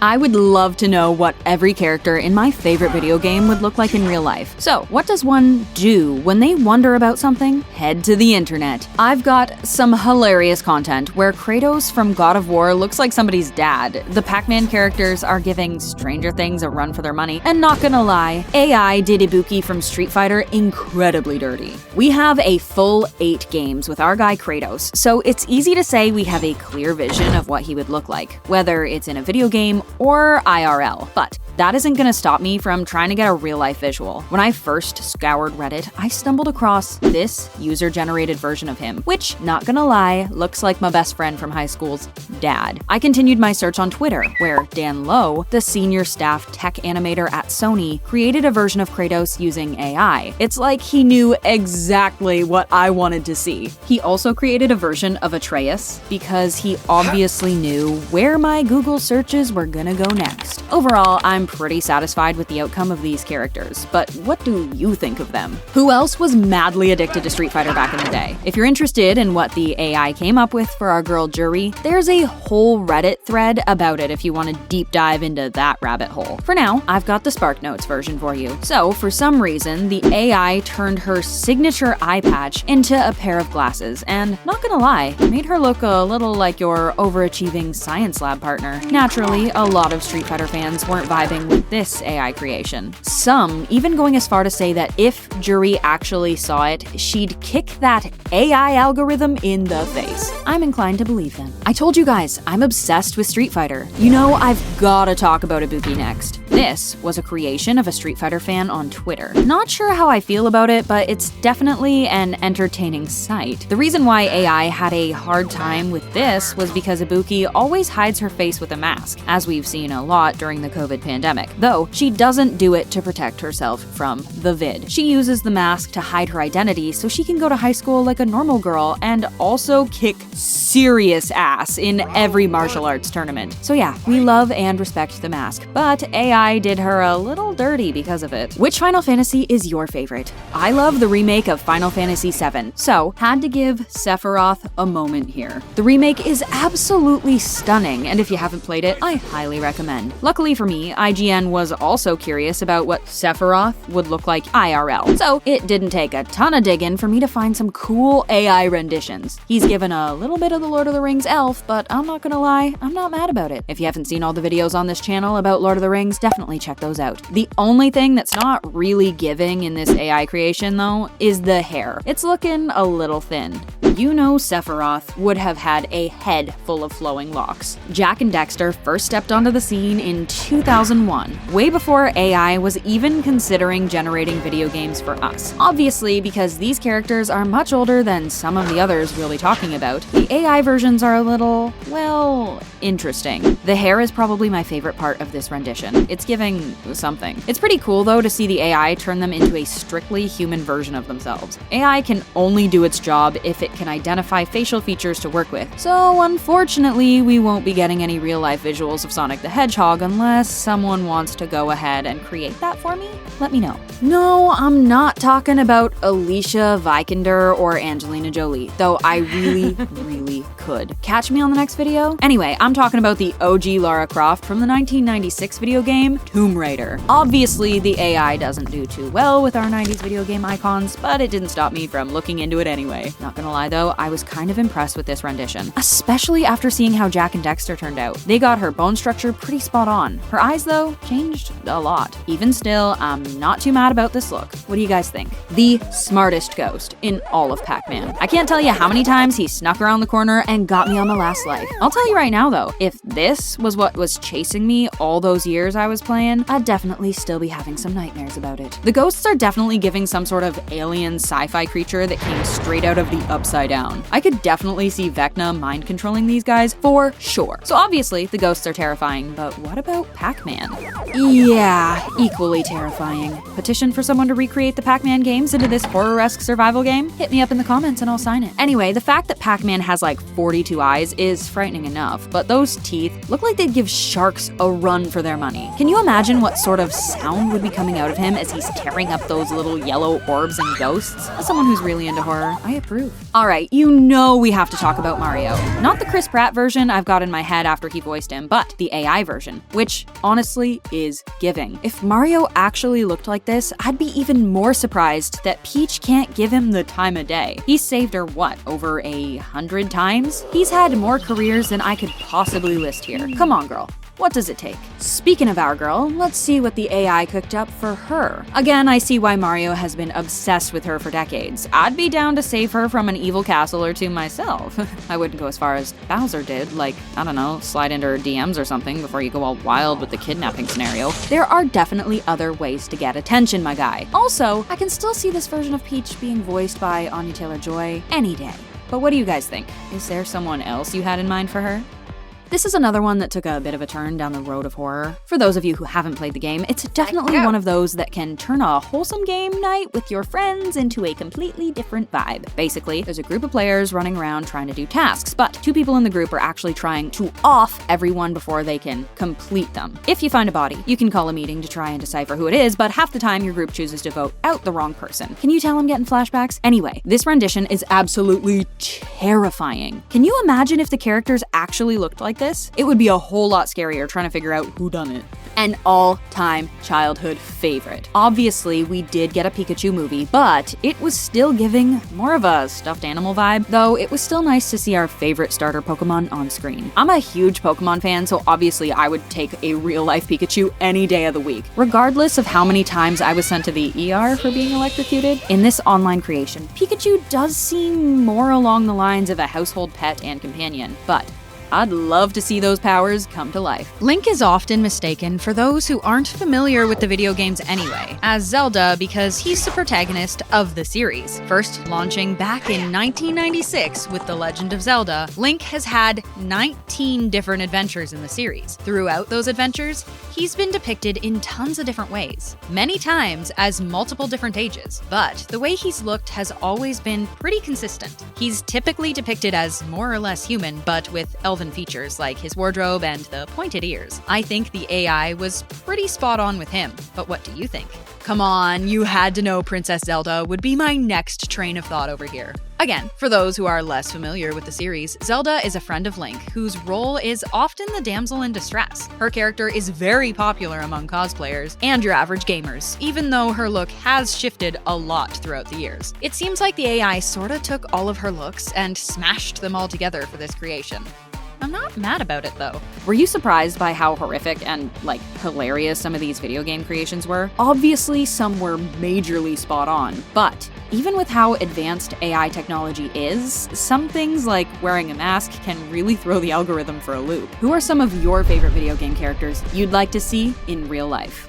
I would love to know what every character in my favorite video game would look like in real life. So, what does one do when they wonder about something? Head to the internet. I've got some hilarious content where Kratos from God of War looks like somebody's dad. The Pac-Man characters are giving Stranger Things a run for their money, and not gonna lie, AI did Ibuki from Street Fighter incredibly dirty. We have a full 8 games with our guy Kratos, so it's easy to say we have a clear vision of what he would look like, whether it's in a video game or IRL. But that isn't gonna stop me from trying to get a real-life visual. When I first scoured Reddit, I stumbled across this user-generated version of him, which, not gonna lie, looks like my best friend from high school's dad. I continued my search on Twitter, where Dan Lowe, the senior staff tech animator at Sony, created a version of Kratos using AI. It's like he knew exactly what I wanted to see. He also created a version of Atreus because he obviously knew where my Google searches were gonna go next. Overall, I'm pretty satisfied with the outcome of these characters, but what do you think of them? Who else was madly addicted to Street Fighter back in the day? If you're interested in what the AI came up with for our girl Juri, there's a whole Reddit thread about it if you want to deep dive into that rabbit hole. For now, I've got the SparkNotes version for you. So, for some reason, the AI turned her signature eye patch into a pair of glasses, and not gonna lie, made her look a little like your overachieving science lab partner. Naturally, a lot of Street Fighter fans weren't vibing with this AI creation. Some even going as far to say that if Juri actually saw it, she'd kick that AI algorithm in the face. I'm inclined to believe them. I told you guys, I'm obsessed with Street Fighter. You know, I've gotta talk about Ibuki next. This was a creation of a Street Fighter fan on Twitter. Not sure how I feel about it, but it's definitely an entertaining sight. The reason why AI had a hard time with this was because Ibuki always hides her face with a mask, as we've seen a lot during the COVID pandemic, though she doesn't do it to protect herself from the vid. She uses the mask to hide her identity so she can go to high school like a normal girl and also kick serious ass in every martial arts tournament. So yeah, we love and respect the mask, but AI did her a little dirty because of it. Which Final Fantasy is your favorite? I love the remake of Final Fantasy VII, so had to give Sephiroth a moment here. The remake is absolutely stunning, and if you haven't played it, I highly recommend. Luckily for me, IGN was also curious about what Sephiroth would look like IRL, so it didn't take a ton of digging for me to find some cool AI renditions. He's given a little bit of the Lord of the Rings elf, but I'm not gonna lie, I'm not mad about it. If you haven't seen all the videos on this channel about Lord of the Rings, definitely check those out. The only thing that's not really giving in this AI creation, though, is the hair. It's looking a little thin. You know Sephiroth would have had a head full of flowing locks. Jak Dexter first stepped onto the scene in 2001, way before AI was even considering generating video games for us. Obviously, because these characters are much older than some of the others we'll be talking about, the AI versions are a little, well, interesting. The hair is probably my favorite part of this rendition. It's giving something. It's pretty cool, though, to see the AI turn them into a strictly human version of themselves. AI can only do its job if it can identify facial features to work with, so unfortunately, we won't be getting any real-life visuals of Sonic the Hedgehog unless someone wants to go ahead and create that for me. Let me know. No, I'm not talking about Alicia Vikander or Angelina Jolie, though I really, really could. Catch me on the next video? Anyway, I'm talking about the OG Lara Croft from the 1996 video game Tomb Raider. Obviously, the AI doesn't do too well with our 90s video game icons, but it didn't stop me from looking into it anyway. Not gonna lie though, I was kind of impressed with this rendition, especially after seeing how Jak and Dexter turned out. They got her bone structure pretty spot on. Her eyes though, changed a lot. Even still, I'm not too mad about this look. What do you guys think? The smartest ghost in all of Pac-Man. I can't tell you how many times he snuck around the corner and got me on my last life. I'll tell you right now though, if this was what was chasing me all those years I was playing, I'd definitely still be having some nightmares about it. The ghosts are definitely giving some sort of alien sci-fi creature that came straight out of the Upside Down. I could definitely see Vecna mind controlling these guys for sure. So obviously the ghosts are terrifying, but what about Pac-Man? Yeah, equally terrifying. Petition for someone to recreate the Pac-Man games into this horror-esque survival game? Hit me up in the comments and I'll sign it. Anyway, the fact that Pac-Man has like 42 eyes is frightening enough, but those teeth look like they'd give sharks a run for their money. Can you imagine what sort of sound would be coming out of him as he's tearing up those little yellow orbs and ghosts? As someone who's really into horror, I approve. Alright, you know we have to talk about Mario. Not the Chris Pratt version I've got in my head after he voiced him, but the AI version, which honestly is giving. If Mario actually looked like this, I'd be even more surprised that Peach can't give him the time of day. He's saved her, what, over 100 times? He's had more careers than I could possibly list here. Come on, girl. What does it take? Speaking of our girl, let's see what the AI cooked up for her. Again, I see why Mario has been obsessed with her for decades. I'd be down to save her from an evil castle or two myself. I wouldn't go as far as Bowser did, like, I don't know, slide into her DMs or something before you go all wild with the kidnapping scenario. There are definitely other ways to get attention, my guy. Also, I can still see this version of Peach being voiced by Anya Taylor-Joy any day. But what do you guys think? Is there someone else you had in mind for her? This is another one that took a bit of a turn down the road of horror. For those of you who haven't played the game, it's definitely one of those that can turn a wholesome game night with your friends into a completely different vibe. Basically, there's a group of players running around trying to do tasks, but two people in the group are actually trying to off everyone before they can complete them. If you find a body, you can call a meeting to try and decipher who it is, but half the time your group chooses to vote out the wrong person. Can you tell I'm getting flashbacks? Anyway, this rendition is absolutely terrifying. Can you imagine if the characters actually looked like this? It would be a whole lot scarier trying to figure out who done it. An all-time childhood favorite. Obviously, we did get a Pikachu movie, but it was still giving more of a stuffed animal vibe, though it was still nice to see our favorite starter Pokemon on screen. I'm a huge Pokemon fan, so obviously I would take a real-life Pikachu any day of the week, regardless of how many times I was sent to the ER for being electrocuted. In this online creation, Pikachu does seem more along the lines of a household pet and companion, but I'd love to see those powers come to life. Link is often mistaken for those who aren't familiar with the video games anyway, as Zelda because he's the protagonist of the series. First launching back in 1996 with The Legend of Zelda, Link has had 19 different adventures in the series. Throughout those adventures, he's been depicted in tons of different ways, many times as multiple different ages, but the way he's looked has always been pretty consistent. He's typically depicted as more or less human, but with elven features like his wardrobe and the pointed ears. I think the AI was pretty spot on with him, but what do you think? Come on, you had to know Princess Zelda would be my next train of thought over here. Again, for those who are less familiar with the series, Zelda is a friend of Link, whose role is often the damsel in distress. Her character is very popular among cosplayers and your average gamers, even though her look has shifted a lot throughout the years. It seems like the AI sorta took all of her looks and smashed them all together for this creation. I'm not mad about it though. Were you surprised by how horrific and, like, hilarious some of these video game creations were? Obviously, some were majorly spot on, but even with how advanced AI technology is, some things like wearing a mask can really throw the algorithm for a loop. Who are some of your favorite video game characters you'd like to see in real life?